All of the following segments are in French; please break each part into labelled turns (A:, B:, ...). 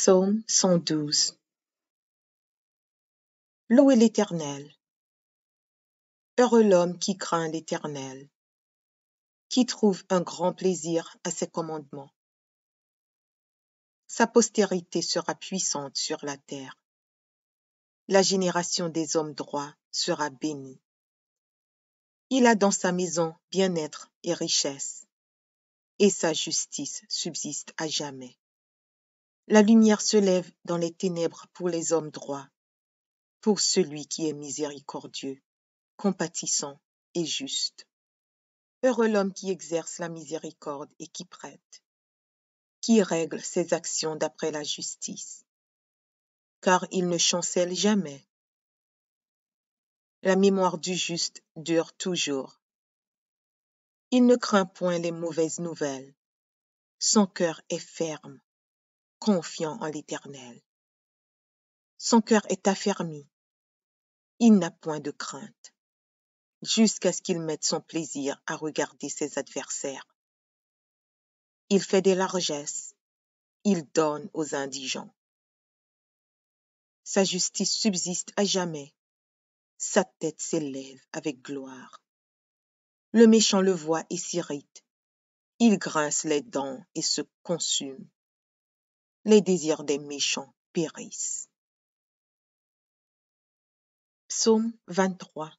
A: Psaume 112. Louez l'Éternel. Heureux l'homme qui craint l'Éternel, qui trouve un grand plaisir à ses commandements. Sa postérité sera puissante sur la terre. La génération des hommes droits sera bénie. Il a dans sa maison bien-être et richesse, et sa justice subsiste à jamais. La lumière se lève dans les ténèbres pour les hommes droits, pour celui qui est miséricordieux, compatissant et juste. Heureux l'homme qui exerce la miséricorde et qui prête, qui règle ses actions d'après la justice, car il ne chancelle jamais. La mémoire du juste dure toujours. Il ne craint point les mauvaises nouvelles. Son cœur est ferme, confiant en l'Éternel. Son cœur est affermi. Il n'a point de crainte, jusqu'à ce qu'il mette son plaisir à regarder ses adversaires. Il fait des largesses, il donne aux indigents. Sa justice subsiste à jamais, sa tête s'élève avec gloire. Le méchant le voit et s'irrite, il grince les dents et se consume. Les désirs des méchants périssent. Psaume 23.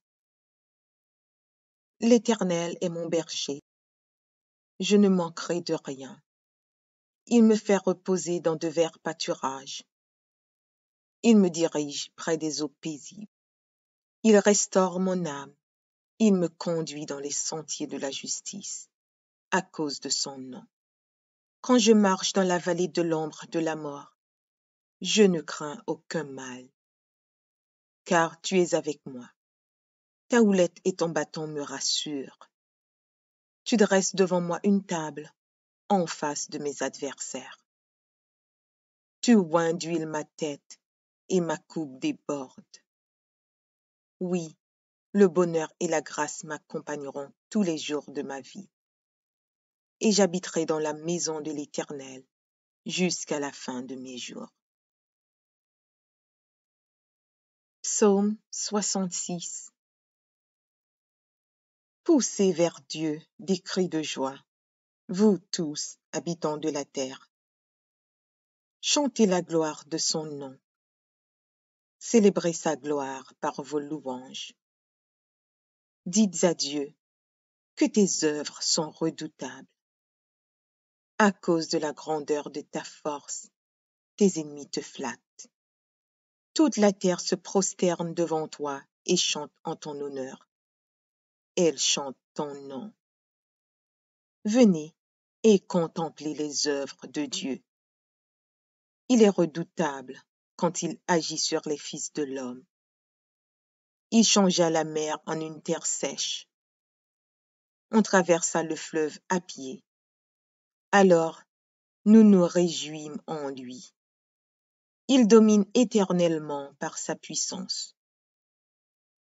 A: L'Éternel est mon berger, je ne manquerai de rien. Il me fait reposer dans de verts pâturages. Il me dirige près des eaux paisibles. Il restaure mon âme. Il me conduit dans les sentiers de la justice, à cause de son nom. Quand je marche dans la vallée de l'ombre de la mort, je ne crains aucun mal, car tu es avec moi. Ta houlette et ton bâton me rassurent. Tu dresses devant moi une table en face de mes adversaires. Tu oins d'huile ma tête et ma coupe déborde. Oui, le bonheur et la grâce m'accompagneront tous les jours de ma vie. Et j'habiterai dans la maison de l'Éternel jusqu'à la fin de mes jours. Psaume 66. Poussez vers Dieu des cris de joie, vous tous, habitants de la terre. Chantez la gloire de son nom. Célébrez sa gloire par vos louanges. Dites à Dieu que tes œuvres sont redoutables. À cause de la grandeur de ta force, tes ennemis te flattent. Toute la terre se prosterne devant toi et chante en ton honneur. Elle chante ton nom. Venez et contemplez les œuvres de Dieu. Il est redoutable quand il agit sur les fils de l'homme. Il changea la mer en une terre sèche. On traversa le fleuve à pied. Alors, nous nous réjouîmes en lui. Il domine éternellement par sa puissance.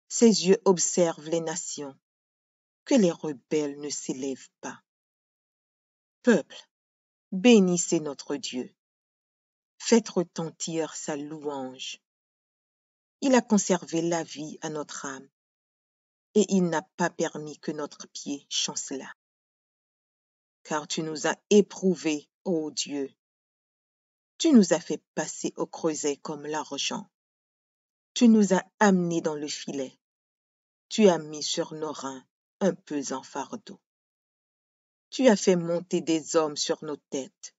A: Ses yeux observent les nations, que les rebelles ne s'élèvent pas. Peuple, bénissez notre Dieu. Faites retentir sa louange. Il a conservé la vie à notre âme, et il n'a pas permis que notre pied chancelât. Car tu nous as éprouvés, ô Dieu. Tu nous as fait passer au creuset comme l'argent. Tu nous as amenés dans le filet. Tu as mis sur nos reins un pesant fardeau. Tu as fait monter des hommes sur nos têtes.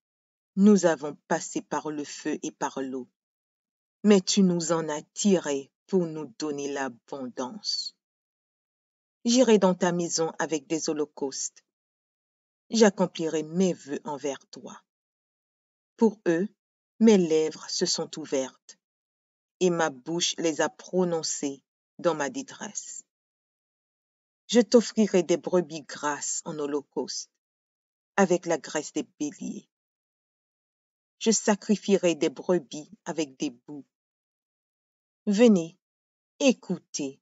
A: Nous avons passé par le feu et par l'eau. Mais tu nous en as tirés pour nous donner l'abondance. J'irai dans ta maison avec des holocaustes. J'accomplirai mes vœux envers toi. Pour eux, mes lèvres se sont ouvertes, et ma bouche les a prononcées dans ma détresse. Je t'offrirai des brebis grasses en holocauste, avec la graisse des béliers. Je sacrifierai des brebis avec des boucs. Venez, écoutez,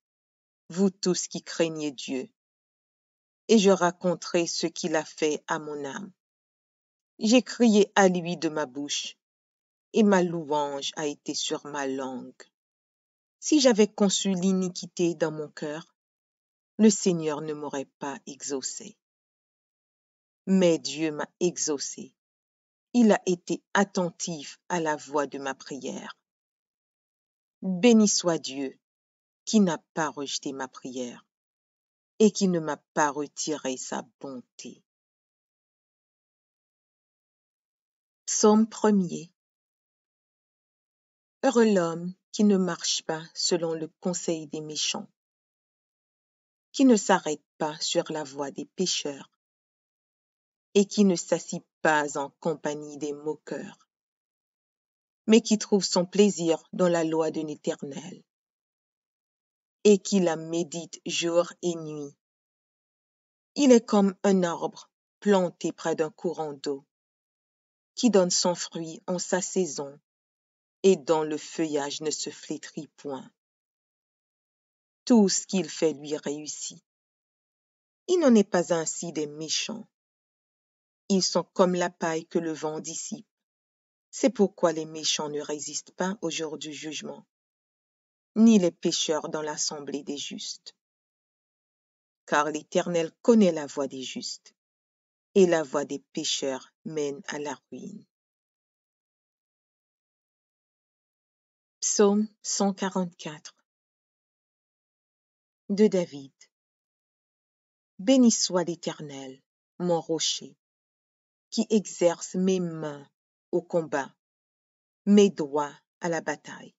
A: vous tous qui craignez Dieu, et je raconterai ce qu'il a fait à mon âme. J'ai crié à lui de ma bouche, et ma louange a été sur ma langue. Si j'avais conçu l'iniquité dans mon cœur, le Seigneur ne m'aurait pas exaucé. Mais Dieu m'a exaucé. Il a été attentif à la voix de ma prière. Béni soit Dieu, qui n'a pas rejeté ma prière et qui ne m'a pas retiré sa bonté. Psaume 1er. Heureux l'homme qui ne marche pas selon le conseil des méchants, qui ne s'arrête pas sur la voie des pécheurs, et qui ne s'assit pas en compagnie des moqueurs, mais qui trouve son plaisir dans la loi de l'Éternel, et qui la médite jour et nuit. Il est comme un arbre planté près d'un courant d'eau, qui donne son fruit en sa saison, et dont le feuillage ne se flétrit point. Tout ce qu'il fait lui réussit. Il n'en est pas ainsi des méchants. Ils sont comme la paille que le vent dissipe. C'est pourquoi les méchants ne résistent pas au jour du jugement, ni les pécheurs dans l'assemblée des justes. Car l'Éternel connaît la voie des justes, et la voie des pécheurs mène à la ruine. Psaume 144 de David. Béni soit l'Éternel, mon rocher, qui exerce mes mains au combat, mes doigts à la bataille.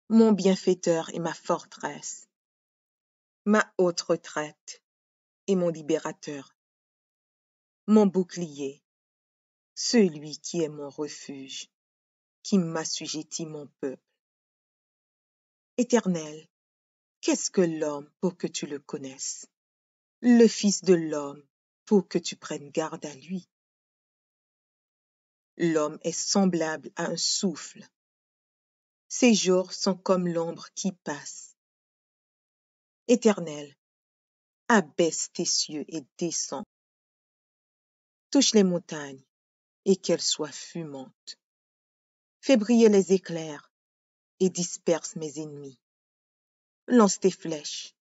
A: Mon bienfaiteur et ma forteresse, ma haute retraite et mon libérateur, mon bouclier, celui qui est mon refuge, qui m'assujettit mon peuple. Éternel, qu'est-ce que l'homme pour que tu le connaisses? Le Fils de l'homme pour que tu prennes garde à lui. L'homme est semblable à un souffle. Ses jours sont comme l'ombre qui passe. Éternel, abaisse tes cieux et descends. Touche les montagnes et qu'elles soient fumantes. Fais briller les éclairs et disperse mes ennemis. Lance tes flèches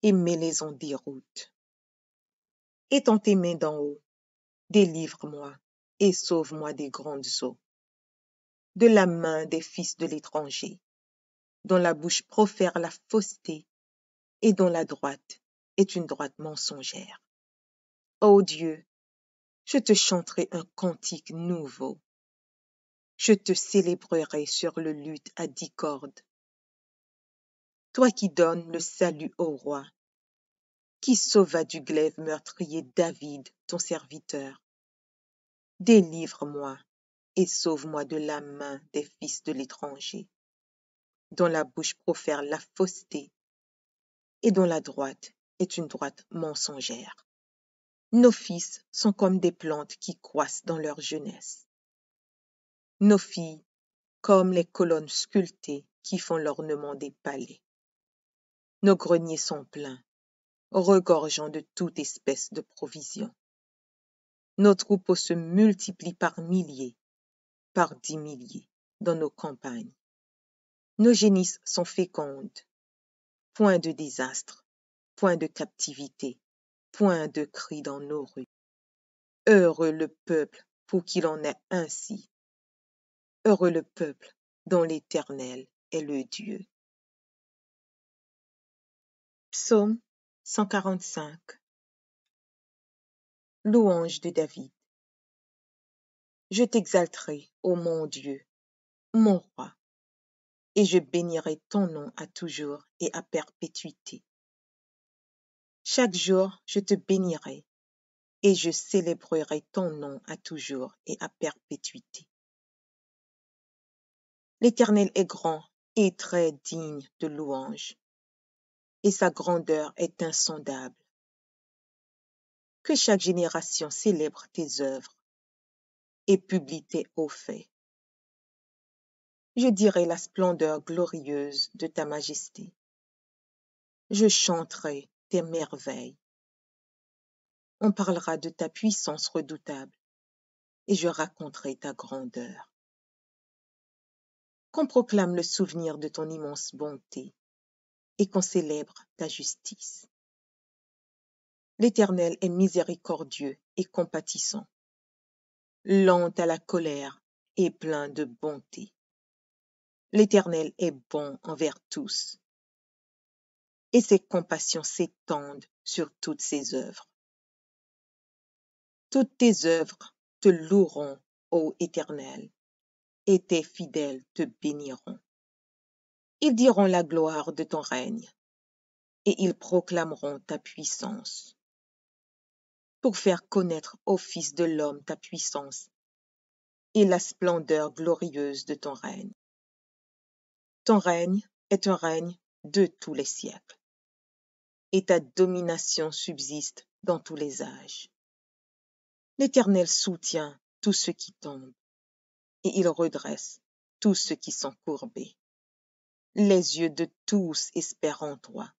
A: et mets-les en déroute. Étends tes mains d'en haut, délivre-moi et sauve-moi des grandes eaux, de la main des fils de l'étranger, dont la bouche profère la fausseté et dont la droite est une droite mensongère. Ô Dieu, je te chanterai un cantique nouveau. Je te célébrerai sur le luth à 10 cordes. Toi qui donnes le salut au roi, qui sauva du glaive meurtrier David, ton serviteur. Délivre-moi et sauve-moi de la main des fils de l'étranger, dont la bouche profère la fausseté et dont la droite est une droite mensongère. Nos fils sont comme des plantes qui croissent dans leur jeunesse. Nos filles comme les colonnes sculptées qui font l'ornement des palais. Nos greniers sont pleins, regorgeant de toute espèce de provisions. Nos troupeaux se multiplient par milliers, par 10 milliers dans nos campagnes. Nos génisses sont fécondes. Point de désastre, point de captivité, point de cris dans nos rues. Heureux le peuple pour qu'il en ait ainsi. Heureux le peuple dont l'Éternel est le Dieu. Psaume 145. Louange de David. Je t'exalterai, ô mon Dieu, mon roi, et je bénirai ton nom à toujours et à perpétuité. Chaque jour, je te bénirai, et je célébrerai ton nom à toujours et à perpétuité. L'Éternel est grand et très digne de louange, et sa grandeur est insondable. Que chaque génération célèbre tes œuvres et publie tes hauts faits. Je dirai la splendeur glorieuse de ta majesté. Je chanterai tes merveilles. On parlera de ta puissance redoutable, et je raconterai ta grandeur. qu'on proclame le souvenir de ton immense bonté et qu'on célèbre ta justice. L'Éternel est miséricordieux et compatissant, lent à la colère et plein de bonté. L'Éternel est bon envers tous, et ses compassions s'étendent sur toutes ses œuvres. Toutes tes œuvres te loueront, ô Éternel, et tes fidèles te béniront. Ils diront la gloire de ton règne, et ils proclameront ta puissance, pour faire connaître au Fils de l'homme ta puissance et la splendeur glorieuse de ton règne. Ton règne est un règne de tous les siècles, et ta domination subsiste dans tous les âges. L'Éternel soutient tous ceux qui tombent, et il redresse tous ceux qui sont courbés. Les yeux de tous espèrent en toi,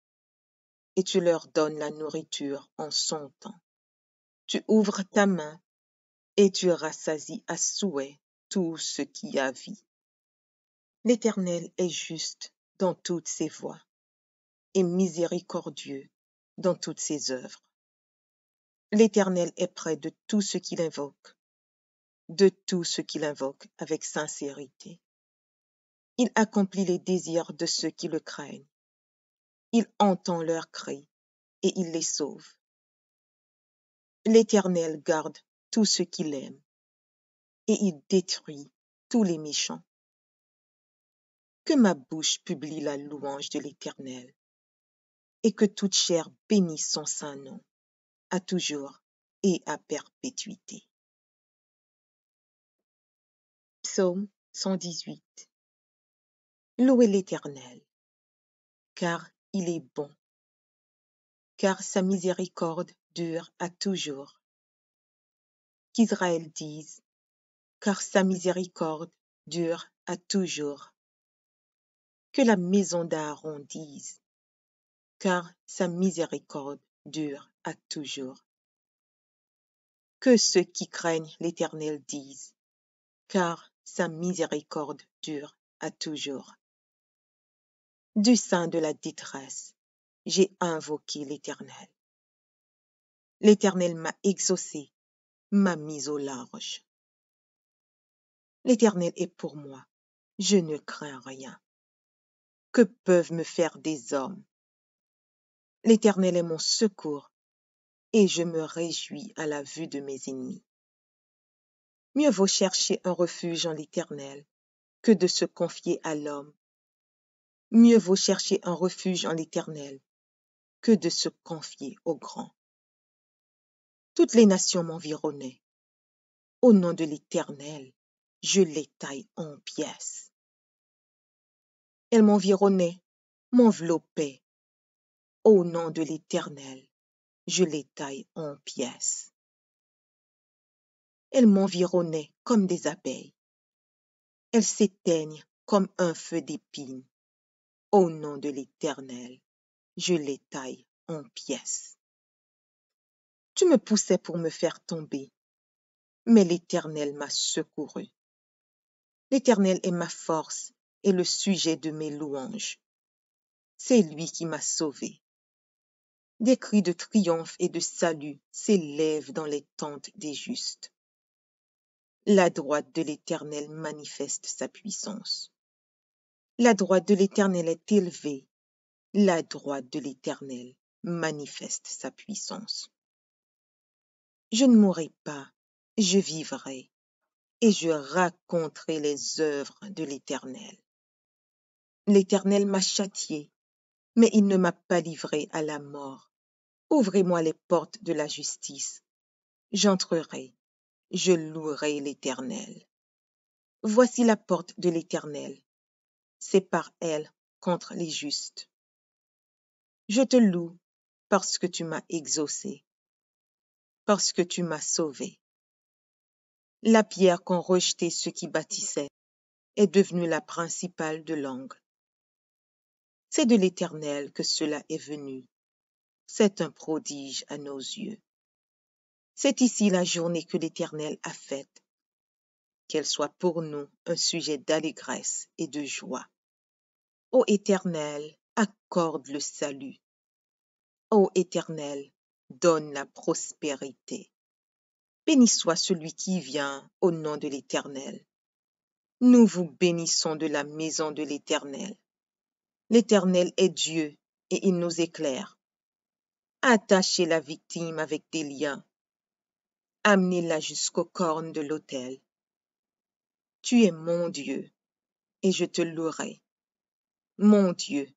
A: et tu leur donnes la nourriture en son temps. Tu ouvres ta main, et tu rassasies à souhait tout ce qui a vie. L'Éternel est juste dans toutes ses voies, et miséricordieux dans toutes ses œuvres. L'Éternel est près de tous ceux qui l'invoquent, avec sincérité. Il accomplit les désirs de ceux qui le craignent. Il entend leurs cris et il les sauve. L'Éternel garde tous ceux qui l'aiment et il détruit tous les méchants. Que ma bouche publie la louange de l'Éternel et que toute chair bénisse son saint nom, à toujours et à perpétuité. Psaume 118. Louez l'Éternel, car il est bon, car sa miséricorde dure à toujours. Qu'Israël dise, car sa miséricorde dure à toujours. Que la maison d'Aaron dise, car sa miséricorde dure à toujours. Que ceux qui craignent l'Éternel disent, car sa miséricorde dure à toujours. Du sein de la détresse, j'ai invoqué l'Éternel. L'Éternel m'a exaucé, m'a mis au large. L'Éternel est pour moi, je ne crains rien. Que peuvent me faire des hommes? L'Éternel est mon secours, et je me réjouis à la vue de mes ennemis. Mieux vaut chercher un refuge en l'Éternel que de se confier à l'homme. Mieux vaut chercher un refuge en l'Éternel que de se confier au grand. Toutes les nations m'environnaient. Au nom de l'Éternel, je les taille en pièces. Elles m'environnaient, m'enveloppaient. Au nom de l'Éternel, je les taille en pièces. Elles m'environnaient comme des abeilles. Elles s'éteignent comme un feu d'épines. Au nom de l'Éternel, je les taille en pièces. Tu me poussais pour me faire tomber, mais l'Éternel m'a secouru. L'Éternel est ma force et le sujet de mes louanges. C'est lui qui m'a sauvé. Des cris de triomphe et de salut s'élèvent dans les tentes des justes. La droite de l'Éternel manifeste sa puissance. La droite de l'Éternel est élevée. La droite de l'Éternel manifeste sa puissance. Je ne mourrai pas, je vivrai, et je raconterai les œuvres de l'Éternel. L'Éternel m'a châtié, mais il ne m'a pas livré à la mort. Ouvrez-moi les portes de la justice. J'entrerai, je louerai l'Éternel. Voici la porte de l'Éternel. C'est par elle contre les justes. Je te loue parce que tu m'as exaucé, parce que tu m'as sauvé. La pierre qu'ont rejetée ceux qui bâtissaient est devenue la principale de l'angle. C'est de l'Éternel que cela est venu. C'est un prodige à nos yeux. C'est ici la journée que l'Éternel a faite. qu'elle soit pour nous un sujet d'allégresse et de joie. Ô Éternel, accorde le salut. Ô Éternel, donne la prospérité. Béni soit celui qui vient au nom de l'Éternel. Nous vous bénissons de la maison de l'Éternel. L'Éternel est Dieu et il nous éclaire. Attachez la victime avec des liens. Amenez-la jusqu'aux cornes de l'autel. Tu es mon Dieu et je te louerai. Mon Dieu,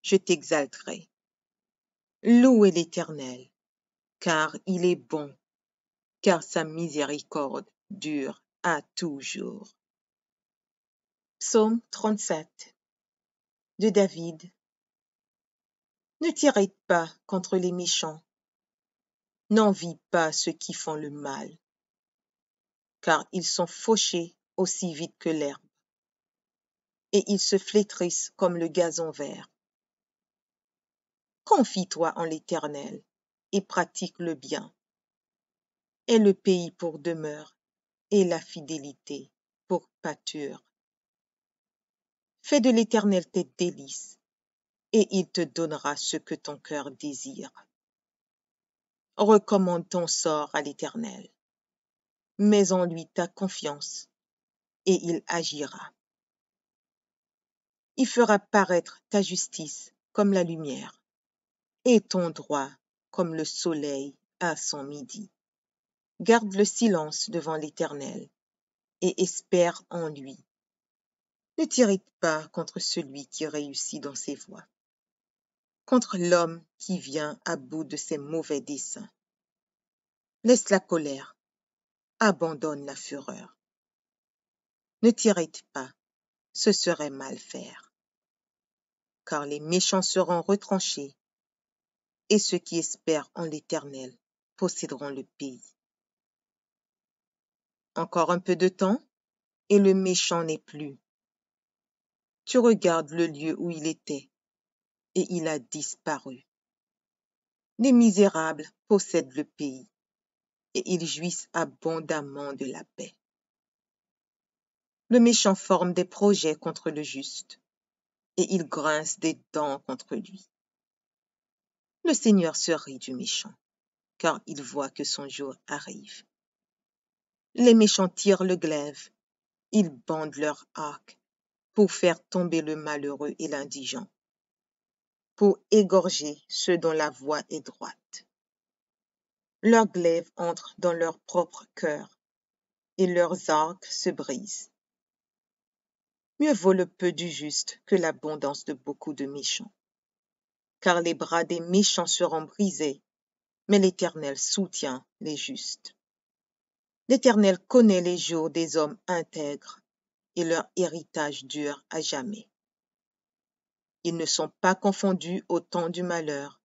A: je t'exalterai. Louez l'Éternel, car il est bon, car sa miséricorde dure à toujours. Psaume 37 de David. Ne t'irrite pas contre les méchants, n'envie pas ceux qui font le mal, car ils sont fauchés aussi vite que l'herbe, et ils se flétrissent comme le gazon vert. Confie-toi en l'Éternel et pratique le bien. Aie le pays pour demeure et la fidélité pour pâture. Fais de l'Éternel tes délices, et il te donnera ce que ton cœur désire. Recommande ton sort à l'Éternel. Mets en lui ta confiance, et il agira. Il fera paraître ta justice comme la lumière, et ton droit comme le soleil à son midi. Garde le silence devant l'Éternel, et espère en lui. Ne t'irrite pas contre celui qui réussit dans ses voies, contre l'homme qui vient à bout de ses mauvais desseins. Laisse la colère, abandonne la fureur. Ne t'irrite pas, ce serait mal faire. Car les méchants seront retranchés, et ceux qui espèrent en l'Éternel posséderont le pays. Encore un peu de temps, et le méchant n'est plus. Tu regardes le lieu où il était, et il a disparu. Les misérables possèdent le pays, et ils jouissent abondamment de la paix. Le méchant forme des projets contre le juste, et il grince des dents contre lui. Le Seigneur se rit du méchant, car il voit que son jour arrive. Les méchants tirent le glaive, ils bandent leur arc pour faire tomber le malheureux et l'indigent, pour égorger ceux dont la voie est droite. Leurs glaives entrent dans leur propre cœur, et leurs arcs se brisent. Mieux vaut le peu du juste que l'abondance de beaucoup de méchants. Car les bras des méchants seront brisés, mais l'Éternel soutient les justes. L'Éternel connaît les jours des hommes intègres, et leur héritage dure à jamais. Ils ne sont pas confondus au temps du malheur,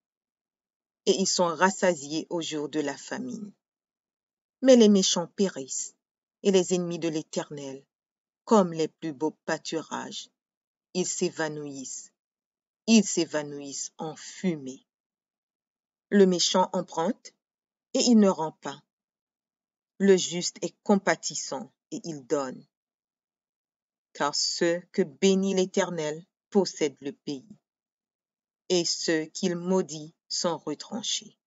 A: et ils sont rassasiés au jour de la famine. Mais les méchants périssent, et les ennemis de l'Éternel, comme les plus beaux pâturages, ils s'évanouissent en fumée. Le méchant emprunte, et il ne rend pas. Le juste est compatissant, et il donne. Car ceux que bénit l'Éternel possèdent le pays, et ceux qu'il maudit sont retranchés.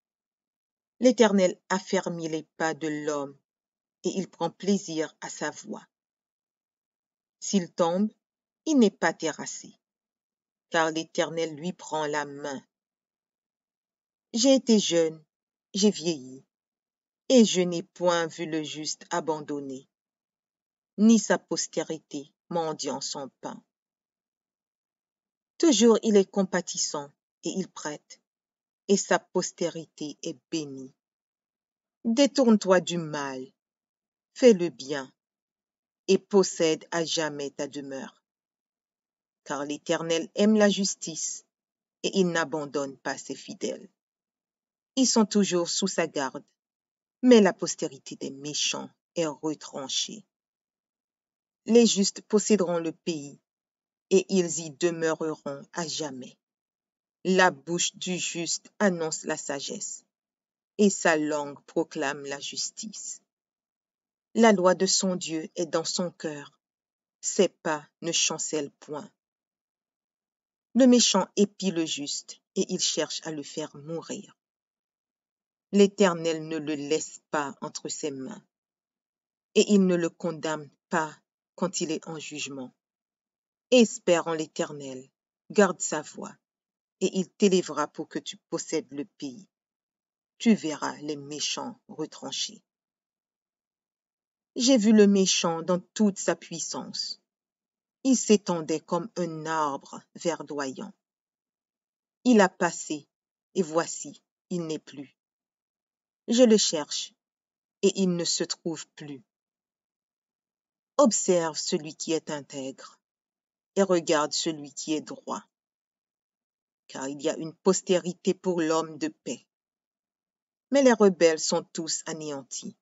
A: L'Éternel affermit les pas de l'homme, et il prend plaisir à sa voie. S'il tombe, il n'est pas terrassé, car l'Éternel lui prend la main. J'ai été jeune, j'ai vieilli, et je n'ai point vu le juste abandonné, ni sa postérité mendiant son pain. Toujours il est compatissant, et il prête, et sa postérité est bénie. Détourne-toi du mal, fais le bien, et possède à jamais ta demeure. Car l'Éternel aime la justice, et il n'abandonne pas ses fidèles. Ils sont toujours sous sa garde, mais la postérité des méchants est retranchée. Les justes posséderont le pays, et ils y demeureront à jamais. La bouche du juste annonce la sagesse, et sa langue proclame la justice. La loi de son Dieu est dans son cœur. Ses pas ne chancellent point. Le méchant épie le juste, et il cherche à le faire mourir. L'Éternel ne le laisse pas entre ses mains, et il ne le condamne pas quand il est en jugement. Espère en l'Éternel, garde sa voie, et il t'élèvera pour que tu possèdes le pays. Tu verras les méchants retranchés. J'ai vu le méchant dans toute sa puissance. Il s'étendait comme un arbre verdoyant. Il a passé, et voici, il n'est plus. Je le cherche, et il ne se trouve plus. Observe celui qui est intègre, et regarde celui qui est droit. Car il y a une postérité pour l'homme de paix. Mais les rebelles sont tous anéantis.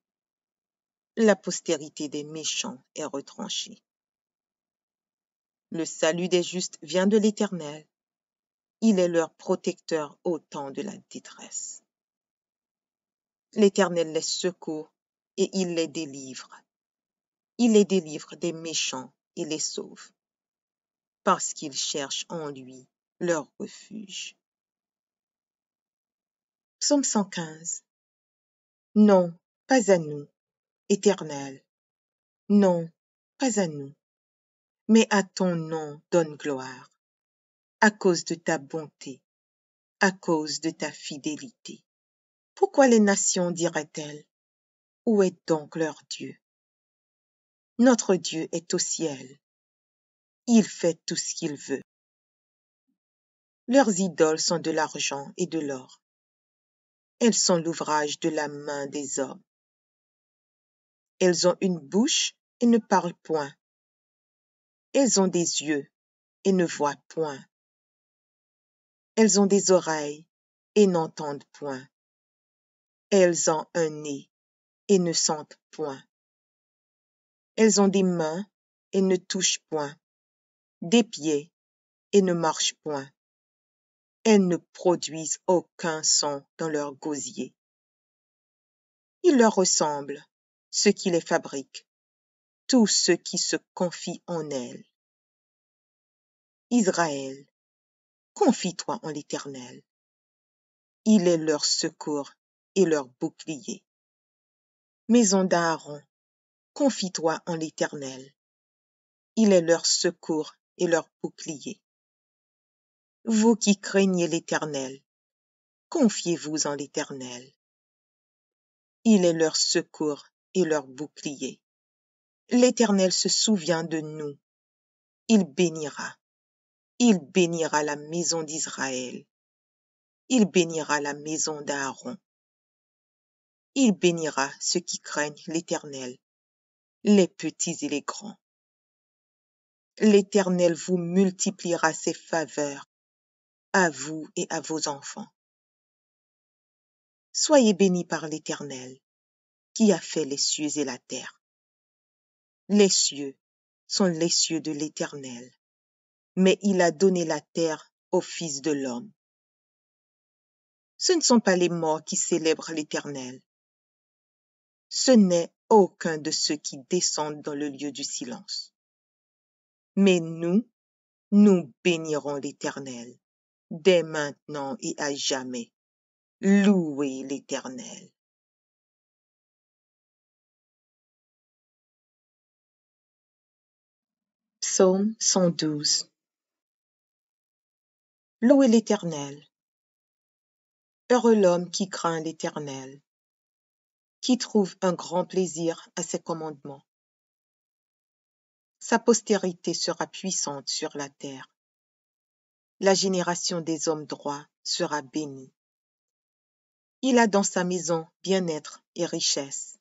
A: La postérité des méchants est retranchée. Le salut des justes vient de l'Éternel. Il est leur protecteur au temps de la détresse. L'Éternel les secourt et il les délivre. Il les délivre des méchants et les sauve, parce qu'ils cherchent en lui leur refuge. Psaume 115. Non, pas à nous, Éternel. Non, pas à nous. Mais à ton nom donne gloire, à cause de ta bonté, à cause de ta fidélité. Pourquoi les nations diraient-elles, où est donc leur Dieu? Notre Dieu est au ciel. Il fait tout ce qu'il veut. Leurs idoles sont de l'argent et de l'or. Elles sont l'ouvrage de la main des hommes. Elles ont une bouche et ne parlent point. Elles ont des yeux et ne voient point. Elles ont des oreilles et n'entendent point. Elles ont un nez et ne sentent point. Elles ont des mains et ne touchent point, des pieds et ne marchent point. Elles ne produisent aucun son dans leur gosier. Il leur ressemble, ceux qui les fabriquent, tous ceux qui se confient en elles. Israël, confie-toi en l'Éternel. Il est leur secours et leur bouclier. Maison d'Aaron, confie-toi en l'Éternel. Il est leur secours et leur bouclier. Vous qui craignez l'Éternel, confiez-vous en l'Éternel. Il est leur secours et leur bouclier. L'Éternel se souvient de nous. Il bénira. Il bénira la maison d'Israël. Il bénira la maison d'Aaron. Il bénira ceux qui craignent l'Éternel, les petits et les grands. L'Éternel vous multipliera ses faveurs, à vous et à vos enfants. Soyez bénis par l'Éternel, qui a fait les cieux et la terre. Les cieux sont les cieux de l'Éternel, mais il a donné la terre au Fils de l'homme. Ce ne sont pas les morts qui célèbrent l'Éternel. Ce n'est aucun de ceux qui descendent dans le lieu du silence. Mais nous bénirons l'Éternel, dès maintenant et à jamais. Louez l'Éternel. Psaume 112. Louez l'Éternel. Heureux l'homme qui craint l'Éternel, qui trouve un grand plaisir à ses commandements. Sa postérité sera puissante sur la terre. La génération des hommes droits sera bénie. Il a dans sa maison bien-être et richesse,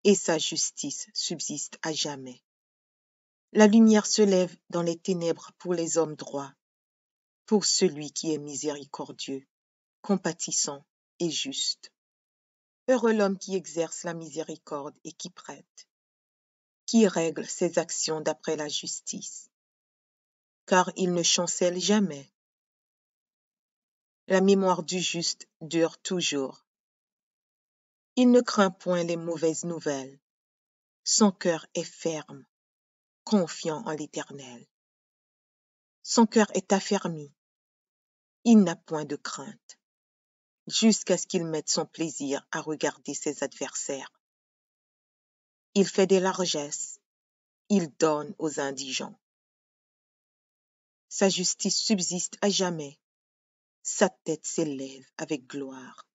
A: et sa justice subsiste à jamais. La lumière se lève dans les ténèbres pour les hommes droits, pour celui qui est miséricordieux, compatissant et juste. Heureux l'homme qui exerce la miséricorde et qui prête, qui règle ses actions d'après la justice, car il ne chancelle jamais. La mémoire du juste dure toujours. Il ne craint point les mauvaises nouvelles, Son cœur est ferme, confiant en l'Éternel. Son cœur est affermi, il n'a point de crainte, jusqu'à ce qu'il mette son plaisir à regarder ses adversaires. Il fait des largesses, il donne aux indigents. Sa justice subsiste à jamais, sa tête s'élève avec gloire.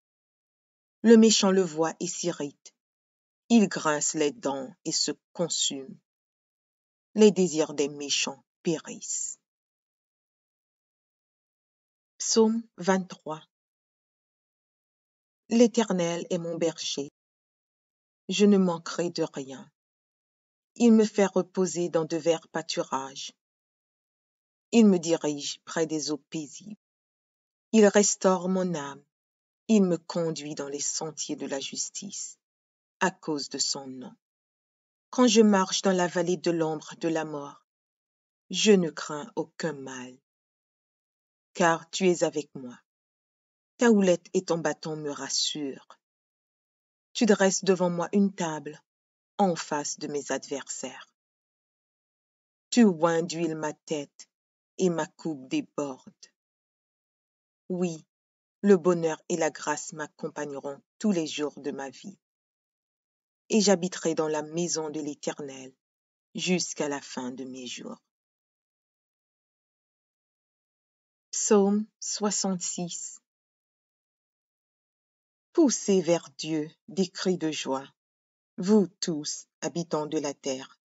A: Le méchant le voit et s'irrite, il grince les dents et se consume. Les désirs des méchants périssent. Psaume 23. L'Éternel est mon berger, je ne manquerai de rien. Il me fait reposer dans de verts pâturages. Il me dirige près des eaux paisibles. Il restaure mon âme. Il me conduit dans les sentiers de la justice, à cause de son nom. Quand je marche dans la vallée de l'ombre de la mort, je ne crains aucun mal, car tu es avec moi. Ta houlette et ton bâton me rassurent. Tu dresses devant moi une table en face de mes adversaires. Tu oins d'huile ma tête et ma coupe déborde. Oui, le bonheur et la grâce m'accompagneront tous les jours de ma vie. Et j'habiterai dans la maison de l'Éternel jusqu'à la fin de mes jours. Psaume 66. Poussez vers Dieu des cris de joie, vous tous, habitants de la terre.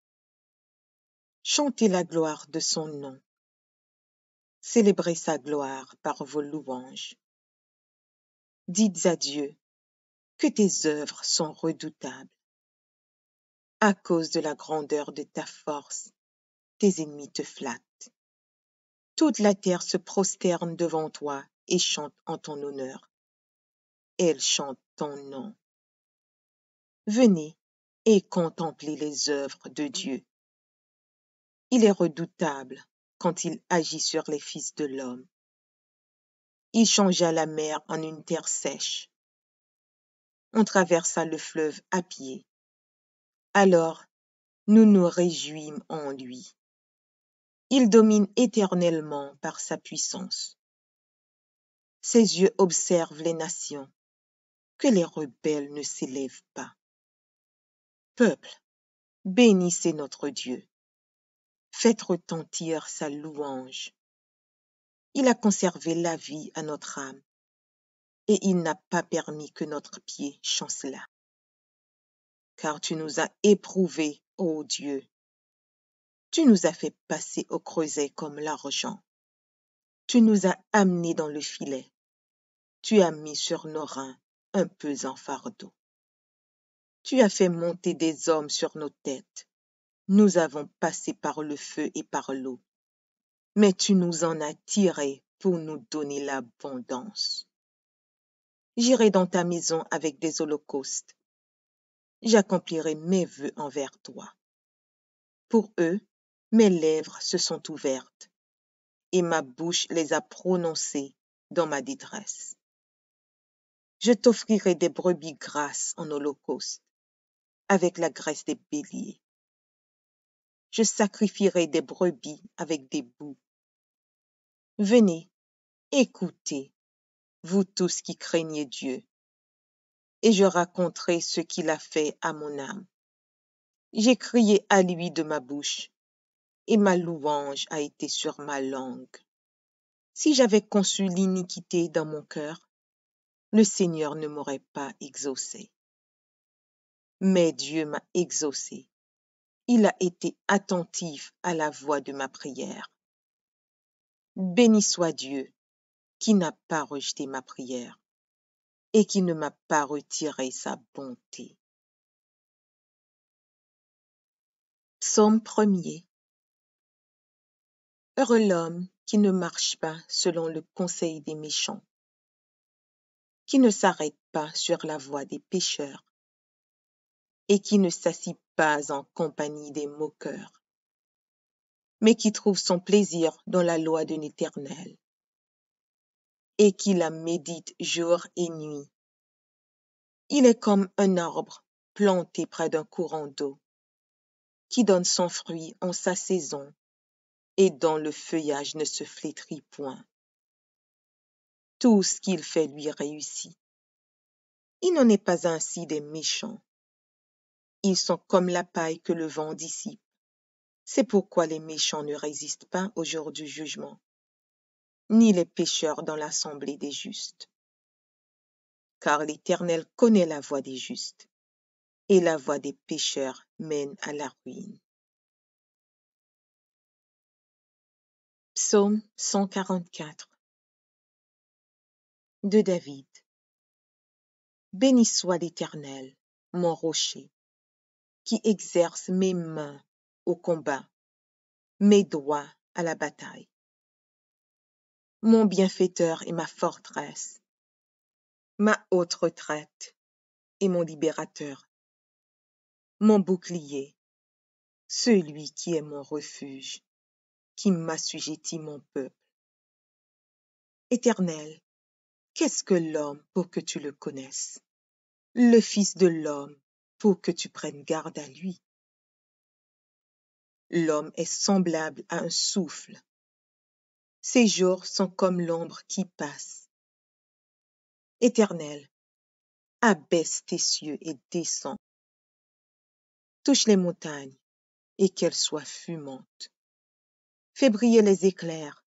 A: Chantez la gloire de son nom. Célébrez sa gloire par vos louanges. Dites à Dieu que tes œuvres sont redoutables. À cause de la grandeur de ta force, tes ennemis te flattent. Toute la terre se prosterne devant toi et chante en ton honneur. Elle chante ton nom. Venez et contemplez les œuvres de Dieu. Il est redoutable quand il agit sur les fils de l'homme. Il changea la mer en une terre sèche. On traversa le fleuve à pied. Alors, nous nous réjouîmes en lui. Il domine éternellement par sa puissance. Ses yeux observent les nations, que les rebelles ne s'élèvent pas. Peuple, bénissez notre Dieu. Faites retentir sa louange. Il a conservé la vie à notre âme, et il n'a pas permis que notre pied chancelât. Car tu nous as éprouvés, ô Dieu. Tu nous as fait passer au creuset comme l'argent. Tu nous as amenés dans le filet. Tu as mis sur nos reins un pesant fardeau. Tu as fait monter des hommes sur nos têtes. Nous avons passé par le feu et par l'eau. Mais tu nous en as tirés pour nous donner l'abondance. J'irai dans ta maison avec des holocaustes. J'accomplirai mes vœux envers toi. Pour eux, mes lèvres se sont ouvertes, et ma bouche les a prononcées dans ma détresse. Je t'offrirai des brebis grasses en holocauste, avec la graisse des béliers. Je sacrifierai des brebis avec des boucs. Venez, écoutez, vous tous qui craignez Dieu, et je raconterai ce qu'il a fait à mon âme. J'ai crié à lui de ma bouche, et ma louange a été sur ma langue. Si j'avais conçu l'iniquité dans mon cœur, le Seigneur ne m'aurait pas exaucé. Mais Dieu m'a exaucé. Il a été attentif à la voix de ma prière. Béni soit Dieu, qui n'a pas rejeté ma prière et qui ne m'a pas retiré sa bonté. Psaume 1er. Heureux l'homme qui ne marche pas selon le conseil des méchants, qui ne s'arrête pas sur la voie des pécheurs et qui ne s'assit pas en compagnie des moqueurs, mais qui trouve son plaisir dans la loi de l'Éternel et qui la médite jour et nuit. Il est comme un arbre planté près d'un courant d'eau, qui donne son fruit en sa saison, et dont le feuillage ne se flétrit point. Tout ce qu'il fait lui réussit. Il n'en est pas ainsi des méchants. Ils sont comme la paille que le vent dissipe. C'est pourquoi les méchants ne résistent pas au jour du jugement, ni les pécheurs dans l'assemblée des justes. Car l'Éternel connaît la voie des justes, et la voie des pécheurs mène à la ruine. Psaume 144 de David. Béni soit l'Éternel, mon rocher, qui exerce mes mains au combat, mes doigts à la bataille. Mon bienfaiteur et ma forteresse, ma haute retraite et mon libérateur, mon bouclier, celui qui est mon refuge, qui m'assujettit mon peuple. Éternel, qu'est-ce que l'homme pour que tu le connaisses? Le Fils de l'homme pour que tu prennes garde à lui. L'homme est semblable à un souffle. Ses jours sont comme l'ombre qui passe. Éternel, abaisse tes cieux et descends. Touche les montagnes et qu'elles soient fumantes. Fais briller les éclairs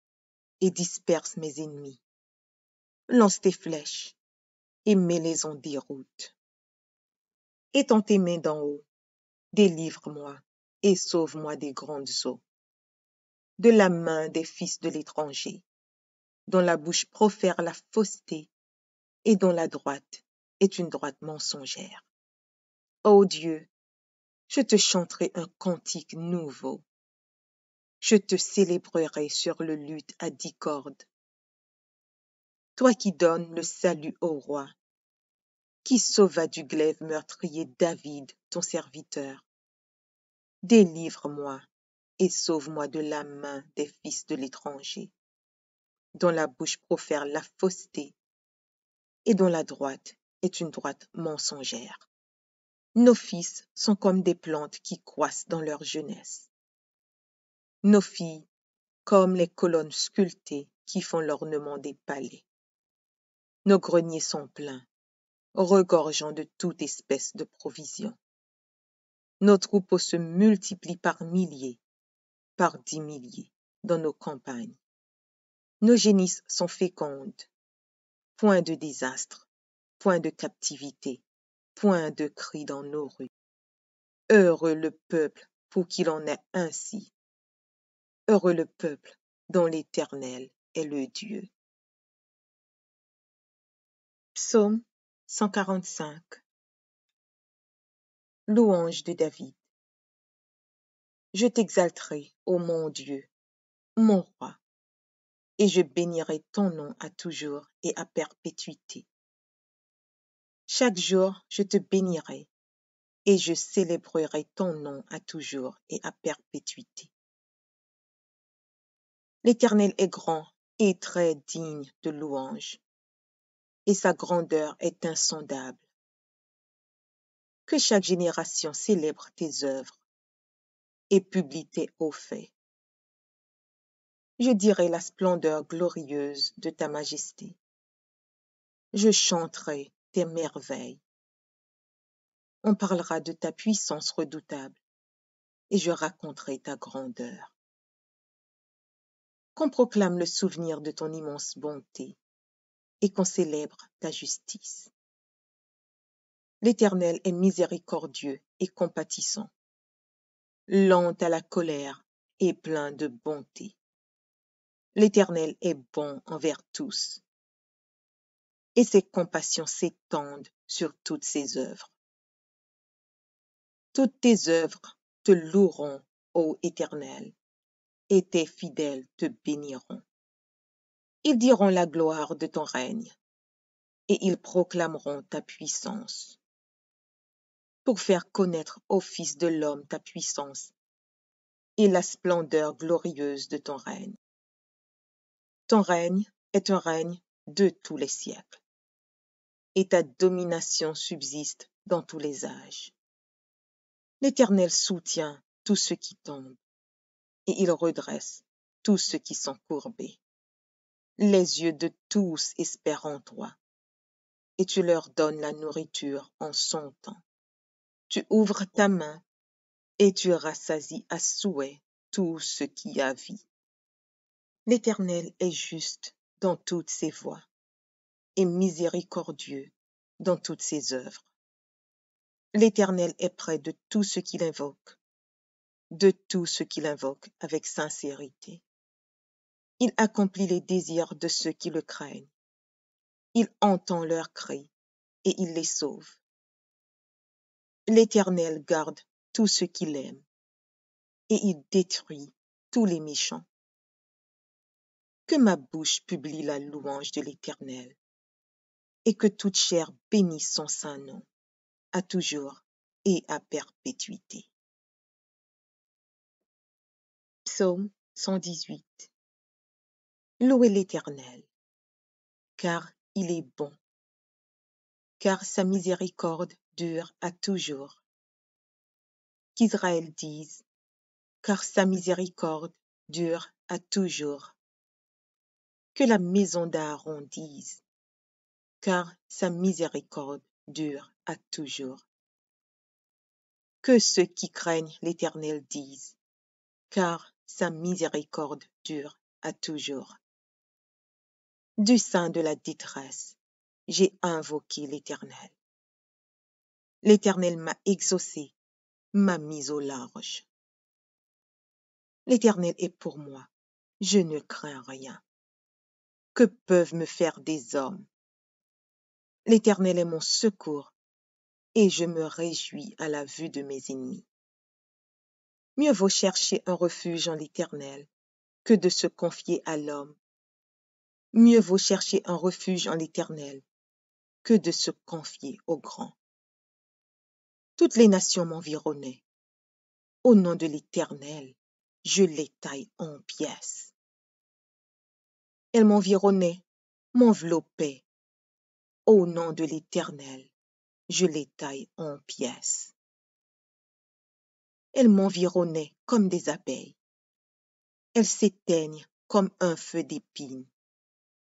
A: et disperse mes ennemis. Lance tes flèches et mets-les en déroute. Étends tes mains d'en haut, délivre-moi et sauve-moi des grandes eaux, de la main des fils de l'étranger, dont la bouche profère la fausseté et dont la droite est une droite mensongère. Ô Dieu, je te chanterai un cantique nouveau. Je te célébrerai sur le luth à 10 cordes. Toi qui donnes le salut au roi, qui sauva du glaive meurtrier David, ton serviteur. Délivre-moi et sauve-moi de la main des fils de l'étranger, dont la bouche profère la fausseté et dont la droite est une droite mensongère. Nos fils sont comme des plantes qui croissent dans leur jeunesse. Nos filles comme les colonnes sculptées qui font l'ornement des palais. Nos greniers sont pleins, regorgeant de toute espèce de provisions. Nos troupeaux se multiplient par milliers, par 10 milliers dans nos campagnes. Nos génisses sont fécondes. Point de désastre, point de captivité, point de cris dans nos rues. Heureux le peuple pour qu'il en ait ainsi. Heureux le peuple dont l'Éternel est le Dieu. Psaume 145. Louange de David. Je t'exalterai, ô mon Dieu, mon roi, et je bénirai ton nom à toujours et à perpétuité. Chaque jour, je te bénirai, et je célébrerai ton nom à toujours et à perpétuité. L'Éternel est grand et très digne de louange, et sa grandeur est insondable. Que chaque génération célèbre tes œuvres et publie tes hauts faits. Je dirai la splendeur glorieuse de ta majesté. Je chanterai tes merveilles. On parlera de ta puissance redoutable, et je raconterai ta grandeur. Qu'on proclame le souvenir de ton immense bonté, et qu'on célèbre ta justice. L'Éternel est miséricordieux et compatissant, lent à la colère et plein de bonté. L'Éternel est bon envers tous, et ses compassions s'étendent sur toutes ses œuvres. Toutes tes œuvres te loueront, ô Éternel, et tes fidèles te béniront. Ils diront la gloire de ton règne, et ils proclameront ta puissance, pour faire connaître au Fils de l'homme ta puissance et la splendeur glorieuse de ton règne. Ton règne est un règne de tous les siècles, et ta domination subsiste dans tous les âges. L'Éternel soutient tous ceux qui tombent, et il redresse tous ceux qui sont courbés. Les yeux de tous espèrent en toi, et tu leur donnes la nourriture en son temps. Tu ouvres ta main, et tu rassasies à souhait tout ce qui a vie. L'Éternel est juste dans toutes ses voies, et miséricordieux dans toutes ses œuvres. L'Éternel est près de tous ceux qui l'invoquent, avec sincérité. Il accomplit les désirs de ceux qui le craignent. Il entend leurs cris et il les sauve. L'Éternel garde tous ceux qui l'aiment et il détruit tous les méchants. Que ma bouche publie la louange de l'Éternel et que toute chair bénisse son saint nom, à toujours et à perpétuité. Psaume 118. Louez l'Éternel, car il est bon, car sa miséricorde dure à toujours. Qu'Israël dise, car sa miséricorde dure à toujours. Que la maison d'Aaron dise, car sa miséricorde dure à toujours. Que ceux qui craignent l'Éternel disent, car sa miséricorde dure à toujours. Du sein de la détresse, j'ai invoqué l'Éternel. L'Éternel m'a exaucé, m'a mis au large. L'Éternel est pour moi, je ne crains rien. Que peuvent me faire des hommes? L'Éternel est mon secours, et je me réjouis à la vue de mes ennemis. Mieux vaut chercher un refuge en l'Éternel que de se confier à l'homme. Mieux vaut chercher un refuge en l'Éternel que de se confier au grand. Toutes les nations m'environnaient. Au nom de l'Éternel, je les taille en pièces. Elles m'environnaient, m'enveloppaient. Au nom de l'Éternel, je les taille en pièces. Elles m'environnaient comme des abeilles. Elles s'éteignent comme un feu d'épines.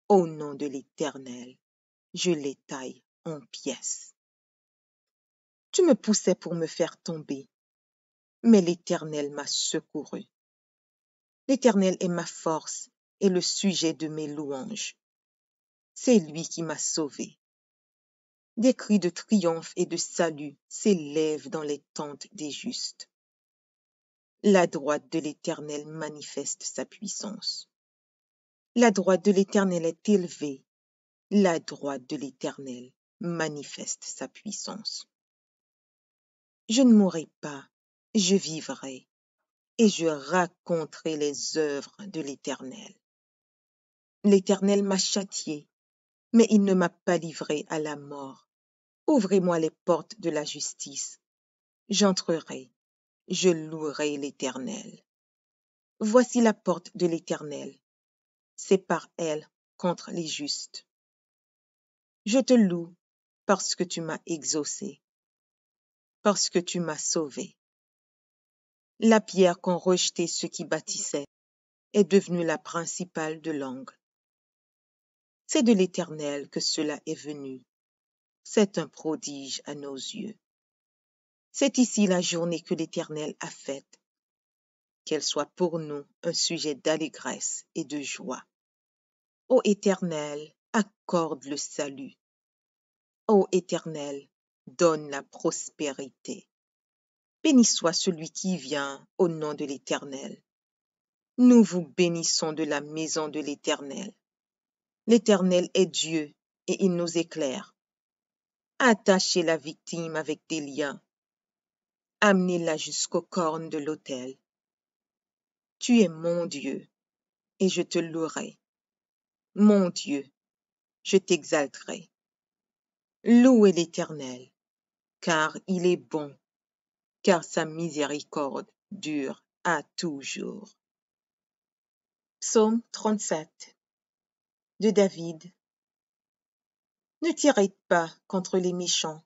A: Au nom de l'Éternel, je les taille en pièces. Tu me poussais pour me faire tomber, mais l'Éternel m'a secouru. L'Éternel est ma force et le sujet de mes louanges. C'est lui qui m'a sauvé. Des cris de triomphe et de salut s'élèvent dans les tentes des justes. La droite de l'Éternel manifeste sa puissance. La droite de l'Éternel est élevée. La droite de l'Éternel manifeste sa puissance. Je ne mourrai pas, je vivrai, et je raconterai les œuvres de l'Éternel. L'Éternel m'a châtié, mais il ne m'a pas livré à la mort. Ouvrez-moi les portes de la justice. J'entrerai, je louerai l'Éternel. Voici la porte de l'Éternel. C'est par elle contre les justes. Je te loue parce que tu m'as exaucé, parce que tu m'as sauvé. La pierre qu'ont rejetée ceux qui bâtissaient est devenue la principale de l'angle. C'est de l'Éternel que cela est venu. C'est un prodige à nos yeux. C'est ici la journée que l'Éternel a faite. Qu'elle soit pour nous un sujet d'allégresse et de joie. Ô Éternel, accorde le salut. Ô Éternel, donne la prospérité. Béni soit celui qui vient au nom de l'Éternel. Nous vous bénissons de la maison de l'Éternel. L'Éternel est Dieu et il nous éclaire. Attachez la victime avec des liens. Amenez-la jusqu'aux cornes de l'autel. Tu es mon Dieu et je te louerai. Mon Dieu, je t'exalterai. Louez l'Éternel, car il est bon, car sa miséricorde dure à toujours. Psaume 37 de David. Ne t'irrite pas contre les méchants,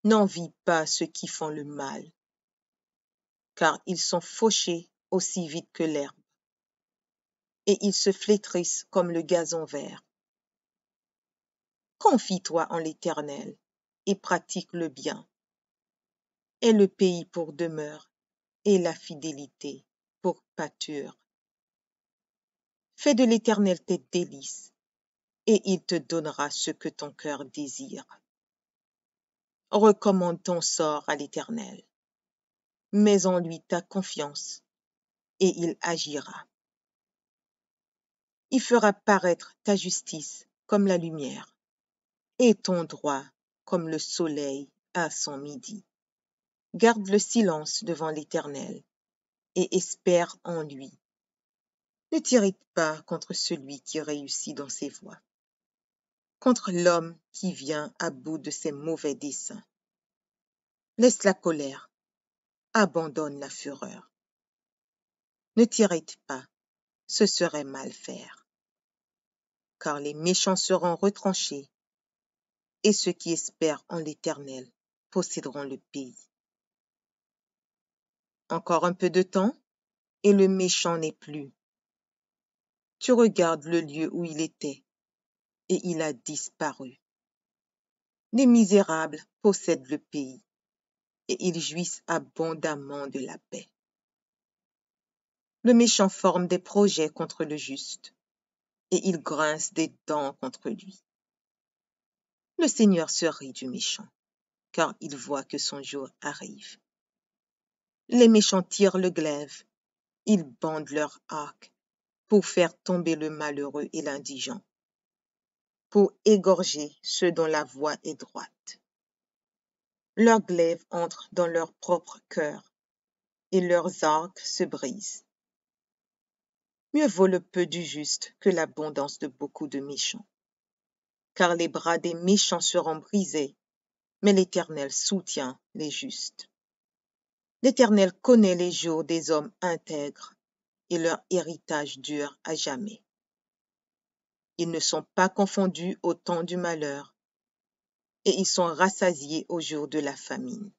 A: n'envie pas ceux qui font le mal. car ils sont fauchés aussi vite que l'herbe, et ils se flétrissent comme le gazon vert. Confie-toi en l'Éternel, et pratique le bien. Aie le pays pour demeure, et la fidélité pour pâture. Fais de l'Éternel tes délices, et il te donnera ce que ton cœur désire. Recommande ton sort à l'Éternel. Mets en lui ta confiance, et il agira. Il fera paraître ta justice comme la lumière, et ton droit comme le soleil à son midi. Garde le silence devant l'Éternel, et espère en lui. Ne t'irrite pas contre celui qui réussit dans ses voies, contre l'homme qui vient à bout de ses mauvais desseins. Laisse la colère, abandonne la fureur. Ne t'irrite pas, ce serait mal faire. Car les méchants seront retranchés, et ceux qui espèrent en l'Éternel posséderont le pays. Encore un peu de temps, et le méchant n'est plus. Tu regardes le lieu où il était, et il a disparu. Les misérables possèdent le pays, et ils jouissent abondamment de la paix. Le méchant forme des projets contre le juste, et il grince des dents contre lui. Le Seigneur se rit du méchant, car il voit que son jour arrive. Les méchants tirent le glaive, ils bandent leur arc pour faire tomber le malheureux et l'indigent, pour égorger ceux dont la voie est droite. Leurs glaives entrent dans leur propre cœur, et leurs arcs se brisent. Mieux vaut le peu du juste que l'abondance de beaucoup de méchants. Car les bras des méchants seront brisés, mais l'Éternel soutient les justes. L'Éternel connaît les jours des hommes intègres, et leur héritage dure à jamais. Ils ne sont pas confondus au temps du malheur, et ils sont rassasiés au jour de la famine.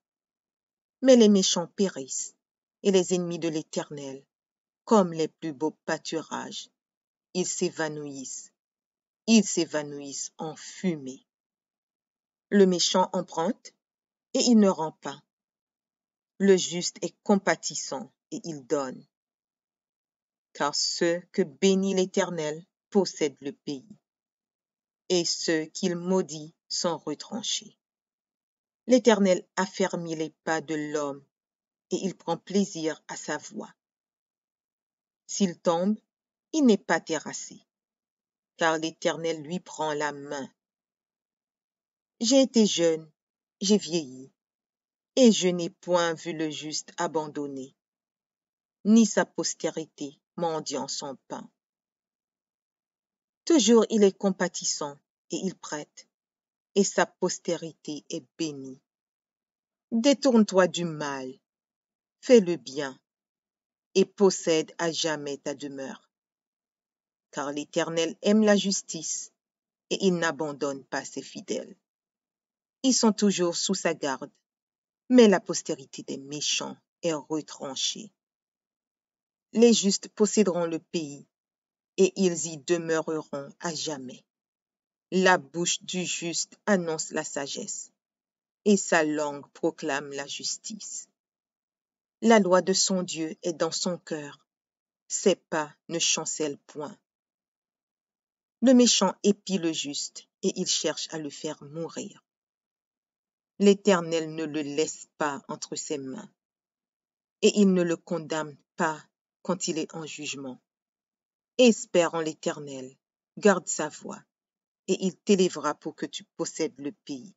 A: Mais les méchants périssent, et les ennemis de l'Éternel, comme les plus beaux pâturages, ils s'évanouissent en fumée. Le méchant emprunte, et il ne rend pas. Le juste est compatissant, et il donne. Car ceux que bénit l'Éternel possèdent le pays, et ceux qu'il maudit sont retranchés. L'Éternel affermit les pas de l'homme, et il prend plaisir à sa voie. S'il tombe, il n'est pas terrassé, car l'Éternel lui prend la main. J'ai été jeune, j'ai vieilli, et je n'ai point vu le juste abandonné, ni sa postérité mendiant son pain. Toujours il est compatissant, et il prête, et sa postérité est bénie. Détourne-toi du mal, fais le bien, et possède à jamais ta demeure. Car l'Éternel aime la justice, et il n'abandonne pas ses fidèles. Ils sont toujours sous sa garde, mais la postérité des méchants est retranchée. Les justes posséderont le pays, et ils y demeureront à jamais. La bouche du juste annonce la sagesse, et sa langue proclame la justice. La loi de son Dieu est dans son cœur, ses pas ne chancellent point. Le méchant épie le juste, et il cherche à le faire mourir. L'Éternel ne le laisse pas entre ses mains, et il ne le condamne pas quand il est en jugement. Espère en l'Éternel, garde sa voie, et il t'élèvera pour que tu possèdes le pays.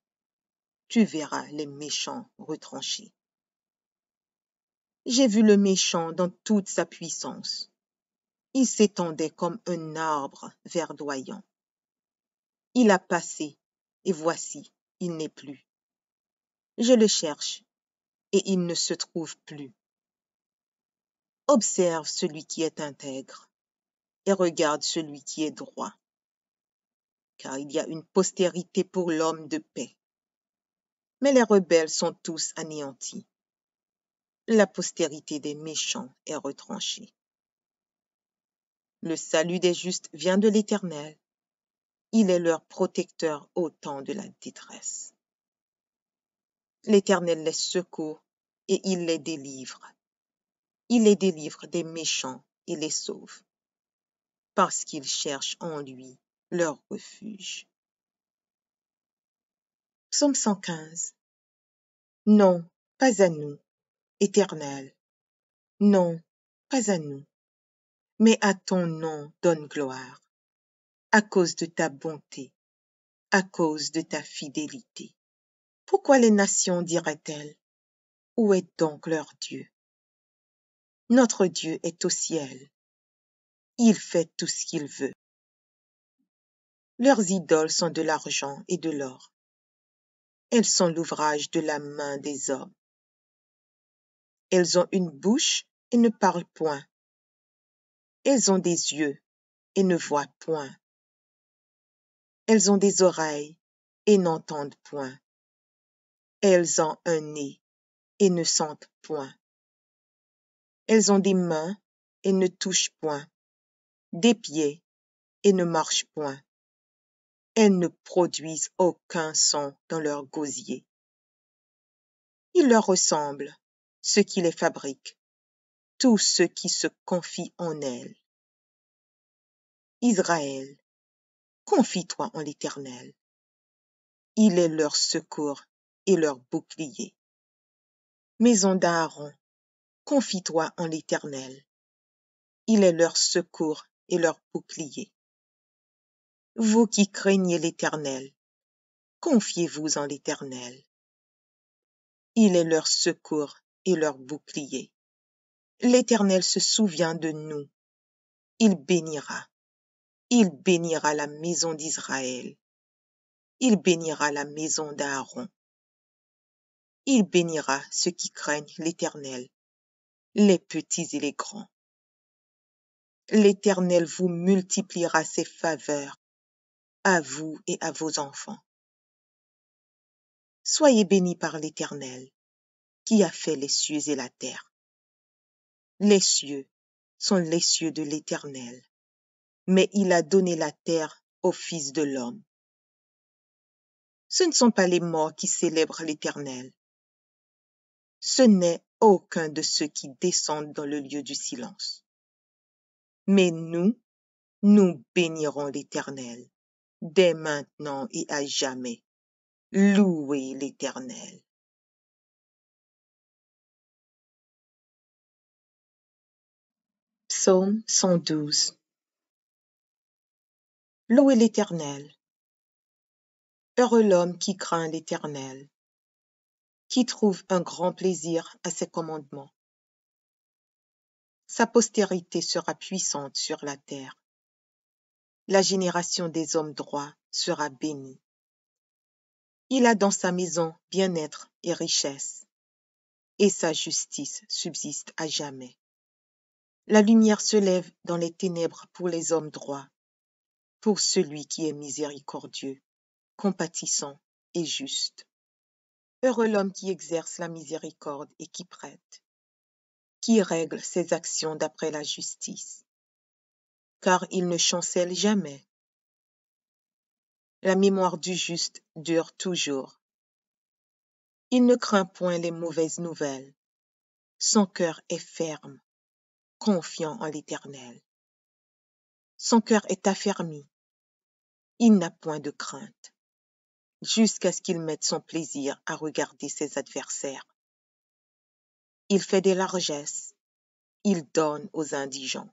A: Tu verras les méchants retranchés. J'ai vu le méchant dans toute sa puissance. Il s'étendait comme un arbre verdoyant. Il a passé, et voici, il n'est plus. Je le cherche, et il ne se trouve plus. Observe celui qui est intègre, et regarde celui qui est droit. Car il y a une postérité pour l'homme de paix. Mais les rebelles sont tous anéantis. La postérité des méchants est retranchée. Le salut des justes vient de l'Éternel. Il est leur protecteur au temps de la détresse. L'Éternel les secourt et il les délivre. Il les délivre des méchants et les sauve, parce qu'ils cherchent en lui leur refuge. Psaume 115. Non, pas à nous, Éternel. Non, pas à nous. Mais à ton nom donne gloire, à cause de ta bonté, à cause de ta fidélité. Pourquoi les nations diraient-elles, où est donc leur Dieu? Notre Dieu est au ciel. Il fait tout ce qu'il veut. Leurs idoles sont de l'argent et de l'or. Elles sont l'ouvrage de la main des hommes. Elles ont une bouche et ne parlent point. Elles ont des yeux et ne voient point. Elles ont des oreilles et n'entendent point. Elles ont un nez et ne sentent point. Elles ont des mains et ne touchent point, des pieds et ne marchent point. Elles ne produisent aucun son dans leur gosier. Il leur ressemble, ceux qui les fabriquent, tous ceux qui se confient en elles. Israël, confie-toi en l'Éternel. Il est leur secours et leur bouclier. Maison d'Aaron, confie-toi en l'Éternel. Il est leur secours et leur bouclier. Vous qui craignez l'Éternel, confiez-vous en l'Éternel. Il est leur secours et leur bouclier. L'Éternel se souvient de nous. Il bénira. Il bénira la maison d'Israël. Il bénira la maison d'Aaron. Il bénira ceux qui craignent l'Éternel, les petits et les grands. L'Éternel vous multipliera ses faveurs, à vous et à vos enfants. Soyez bénis par l'Éternel, qui a fait les cieux et la terre. Les cieux sont les cieux de l'Éternel, mais il a donné la terre au Fils de l'homme. Ce ne sont pas les morts qui célèbrent l'Éternel. Ce n'est aucun de ceux qui descendent dans le lieu du silence. Mais nous bénirons l'Éternel, dès maintenant et à jamais. Louez l'Éternel. Psaume 112. Louez l'Éternel. Heureux l'homme qui craint l'Éternel, qui trouve un grand plaisir à ses commandements. Sa postérité sera puissante sur la terre. La génération des hommes droits sera bénie. Il a dans sa maison bien-être et richesse, et sa justice subsiste à jamais. La lumière se lève dans les ténèbres pour les hommes droits, pour celui qui est miséricordieux, compatissant et juste. Heureux l'homme qui exerce la miséricorde et qui prête, qui règle ses actions d'après la justice, car il ne chancelle jamais. La mémoire du juste dure toujours. Il ne craint point les mauvaises nouvelles. Son cœur est ferme, confiant en l'Éternel. Son cœur est affermi. Il n'a point de crainte, jusqu'à ce qu'il mette son plaisir à regarder ses adversaires. Il fait des largesses, il donne aux indigents.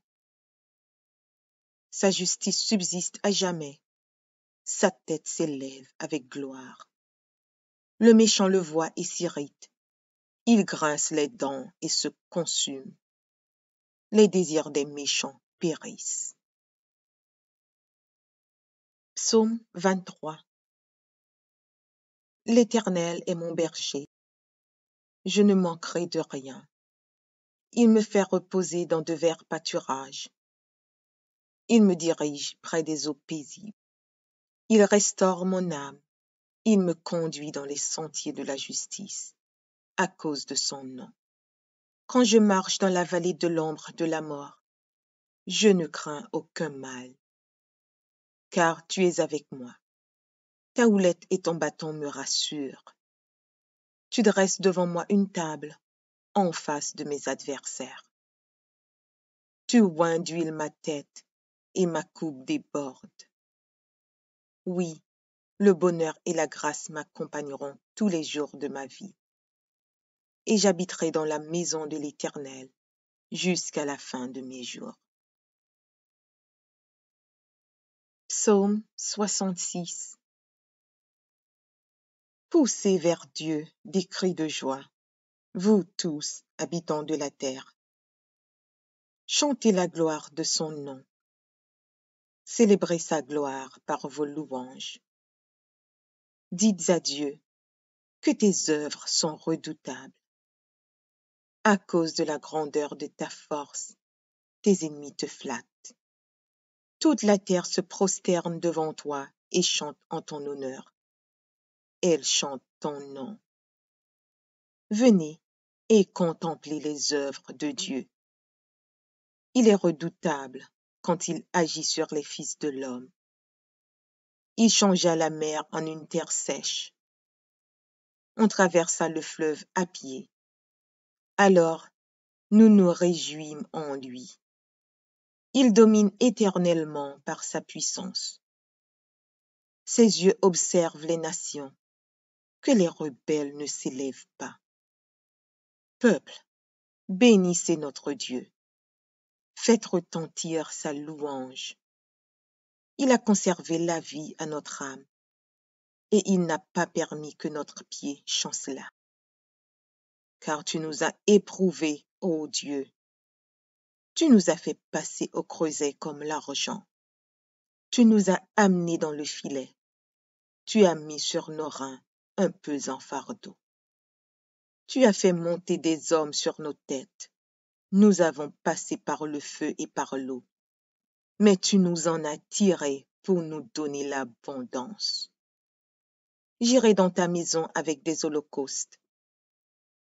A: Sa justice subsiste à jamais, sa tête s'élève avec gloire. Le méchant le voit et s'irrite, il grince les dents et se consume. Les désirs des méchants périssent. Psaume 23. L'Éternel est mon berger, je ne manquerai de rien. Il me fait reposer dans de verts pâturages. Il me dirige près des eaux paisibles. Il restaure mon âme. Il me conduit dans les sentiers de la justice, à cause de son nom. Quand je marche dans la vallée de l'ombre de la mort, je ne crains aucun mal, car tu es avec moi. Ta houlette et ton bâton me rassurent. Tu dresses devant moi une table en face de mes adversaires. Tu oins d'huile ma tête et ma coupe déborde. Oui, le bonheur et la grâce m'accompagneront tous les jours de ma vie, et j'habiterai dans la maison de l'Éternel jusqu'à la fin de mes jours. Psaume 66. Poussez vers Dieu des cris de joie, vous tous, habitants de la terre. Chantez la gloire de son nom. Célébrez sa gloire par vos louanges. Dites à Dieu que tes œuvres sont redoutables. À cause de la grandeur de ta force, tes ennemis te flattent. Toute la terre se prosterne devant toi et chante en ton honneur. Elle chante ton nom. Venez et contemplez les œuvres de Dieu. Il est redoutable quand il agit sur les fils de l'homme. Il changea la mer en une terre sèche. On traversa le fleuve à pied. Alors, nous nous réjouîmes en lui. Il domine éternellement par sa puissance. Ses yeux observent les nations, que les rebelles ne s'élèvent pas. Peuple, bénissez notre Dieu. Faites retentir sa louange. Il a conservé la vie à notre âme, et il n'a pas permis que notre pied chancelât. Car tu nous as éprouvés, ô Dieu. Tu nous as fait passer au creuset comme l'argent. Tu nous as amenés dans le filet. Tu as mis sur nos reins un pesant fardeau. Tu as fait monter des hommes sur nos têtes. Nous avons passé par le feu et par l'eau. Mais tu nous en as tirés pour nous donner l'abondance. J'irai dans ta maison avec des holocaustes.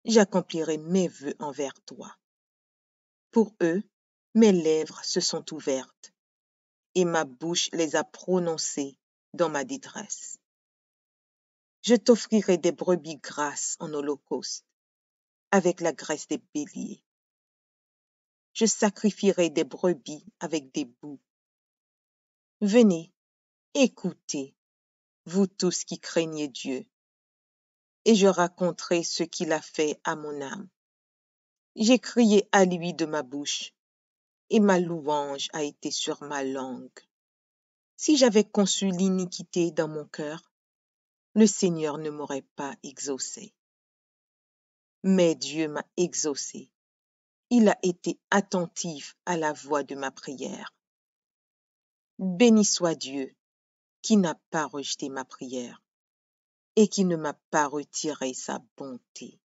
A: J'accomplirai mes vœux envers toi. Pour eux, mes lèvres se sont ouvertes, et ma bouche les a prononcées dans ma détresse. Je t'offrirai des brebis grasses en holocauste, avec la graisse des béliers. Je sacrifierai des brebis avec des boucs. Venez, écoutez, vous tous qui craignez Dieu, et je raconterai ce qu'il a fait à mon âme. J'ai crié à lui de ma bouche, et ma louange a été sur ma langue. Si j'avais conçu l'iniquité dans mon cœur, le Seigneur ne m'aurait pas exaucé. Mais Dieu m'a exaucé. Il a été attentif à la voix de ma prière. Béni soit Dieu, qui n'a pas rejeté ma prière et qui ne m'a pas retiré sa bonté.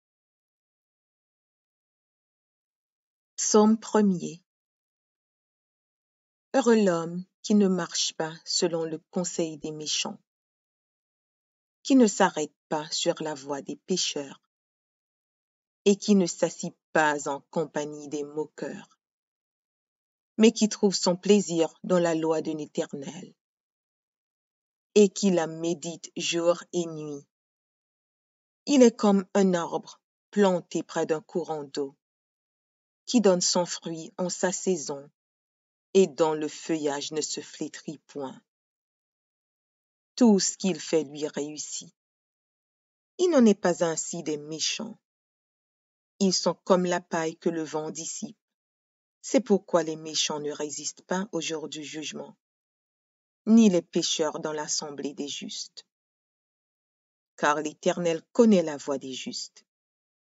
A: Psaume 1er. Heureux l'homme qui ne marche pas selon le conseil des méchants, qui ne s'arrête pas sur la voie des pécheurs, et qui ne s'assit pas en compagnie des moqueurs, mais qui trouve son plaisir dans la loi de l'Éternel, et qui la médite jour et nuit. Il est comme un arbre planté près d'un courant d'eau, qui donne son fruit en sa saison, et dont le feuillage ne se flétrit point. Tout ce qu'il fait lui réussit. Il n'en est pas ainsi des méchants. Ils sont comme la paille que le vent dissipe. C'est pourquoi les méchants ne résistent pas au jour du jugement, ni les pécheurs dans l'assemblée des justes. Car l'Éternel connaît la voie des justes,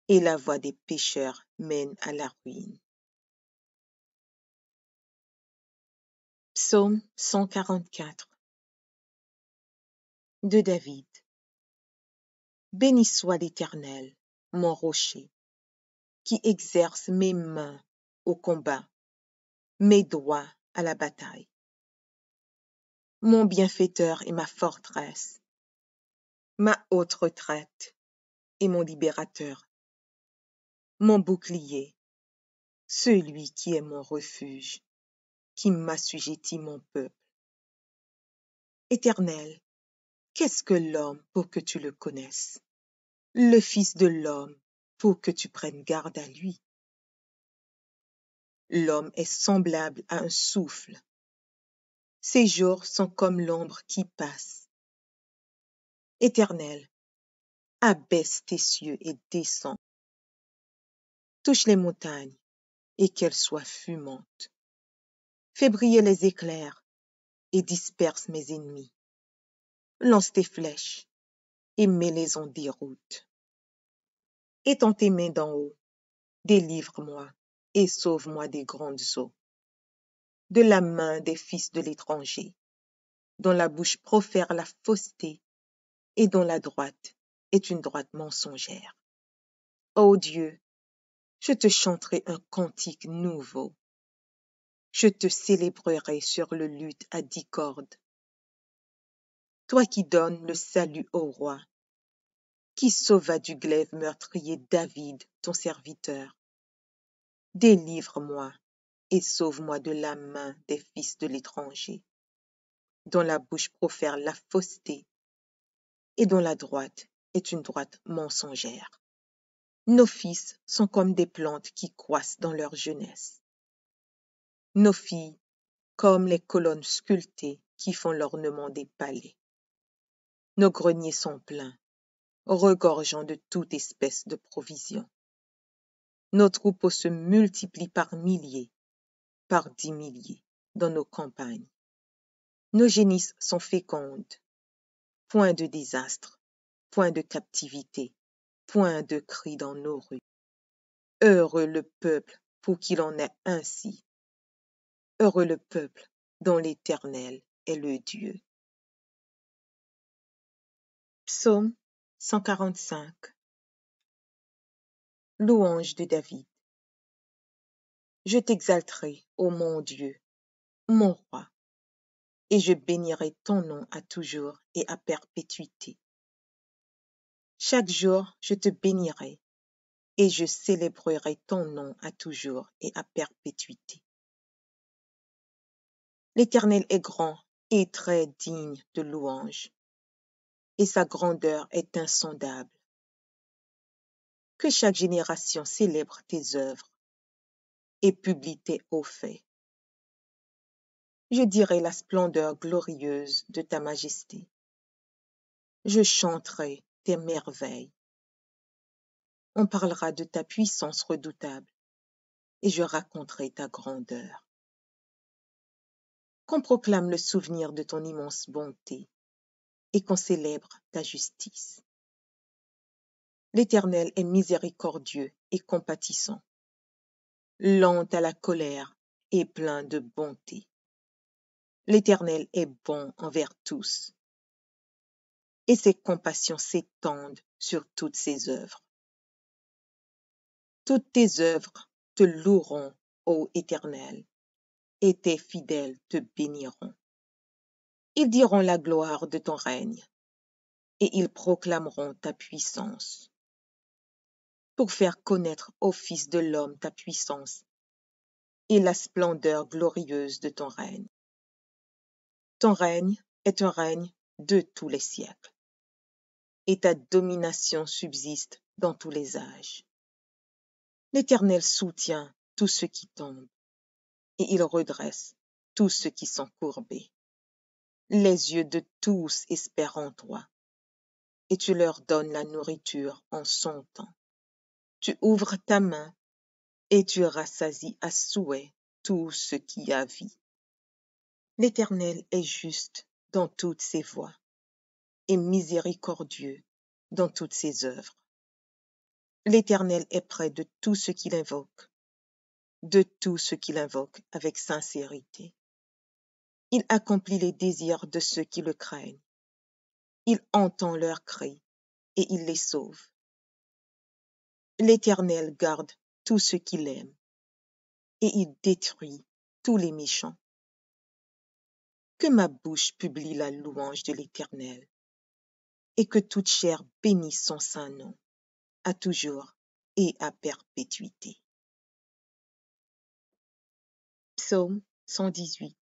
A: et la voie des pécheurs mène à la ruine. Psaume 144 de David. Béni soit l'Éternel, mon rocher, qui exerce mes mains au combat, mes doigts à la bataille. Mon bienfaiteur et ma forteresse, ma haute retraite et mon libérateur, mon bouclier celui qui est mon refuge, qui m'assujettit mon peuple. Éternel, qu'est-ce que l'homme pour que tu le connaisses? Le Fils de l'homme pour que tu prennes garde à lui. L'homme est semblable à un souffle. Ses jours sont comme l'ombre qui passe. Éternel, abaisse tes cieux et descends. Touche les montagnes et qu'elles soient fumantes. Fais briller les éclairs et disperse mes ennemis. Lance tes flèches et mets-les en déroute. Étends tes mains d'en haut, délivre-moi et sauve-moi des grandes eaux, de la main des fils de l'étranger, dont la bouche profère la fausseté et dont la droite est une droite mensongère. Ô Dieu, je te chanterai un cantique nouveau. Je te célébrerai sur le luth à 10 cordes. Toi qui donnes le salut au roi, qui sauva du glaive meurtrier David, ton serviteur. Délivre-moi et sauve-moi de la main des fils de l'étranger, dont la bouche profère la fausseté et dont la droite est une droite mensongère. Nos fils sont comme des plantes qui croissent dans leur jeunesse. Nos filles comme les colonnes sculptées qui font l'ornement des palais. Nos greniers sont pleins, regorgeant de toute espèce de provisions. Nos troupeaux se multiplient par milliers, par 10 milliers, dans nos campagnes. Nos génisses sont fécondes. Point de désastre, point de captivité, point de cri dans nos rues. Heureux le peuple pour qu'il en ait ainsi. Heureux le peuple dont l'Éternel est le Dieu. Psaume 145. Louange de David. Je t'exalterai, ô mon Dieu, mon roi, et je bénirai ton nom à toujours et à perpétuité. Chaque jour, je te bénirai, et je célébrerai ton nom à toujours et à perpétuité. L'Éternel est grand et très digne de louange, et sa grandeur est insondable. Que chaque génération célèbre tes œuvres et publie tes hauts faits. Je dirai la splendeur glorieuse de ta majesté. Je chanterai tes merveilles. On parlera de ta puissance redoutable, et je raconterai ta grandeur. Qu'on proclame le souvenir de ton immense bonté, et qu'on célèbre ta justice. L'Éternel est miséricordieux et compatissant, lent à la colère et plein de bonté. L'Éternel est bon envers tous, et ses compassions s'étendent sur toutes ses œuvres. Toutes tes œuvres te loueront, ô Éternel, et tes fidèles te béniront. Ils diront la gloire de ton règne, et ils proclameront ta puissance, pour faire connaître au Fils de l'homme ta puissance et la splendeur glorieuse de ton règne. Ton règne est un règne de tous les siècles, et ta domination subsiste dans tous les âges. L'Éternel soutient tous ceux qui tombent, et il redresse tous ceux qui sont courbés. Les yeux de tous espèrent en toi, et tu leur donnes la nourriture en son temps. Tu ouvres ta main, et tu rassasies à souhait tout ce qui a vie. L'Éternel est juste dans toutes ses voies, et miséricordieux dans toutes ses œuvres. L'Éternel est près de tout ce qu'il invoque, de tout ce qu'il invoque avec sincérité. Il accomplit les désirs de ceux qui le craignent. Il entend leurs cris et il les sauve. L'Éternel garde tous ceux qui l'aiment et il détruit tous les méchants. Que ma bouche publie la louange de l'Éternel et que toute chair bénisse son saint nom, à toujours et à perpétuité. Psaume 118.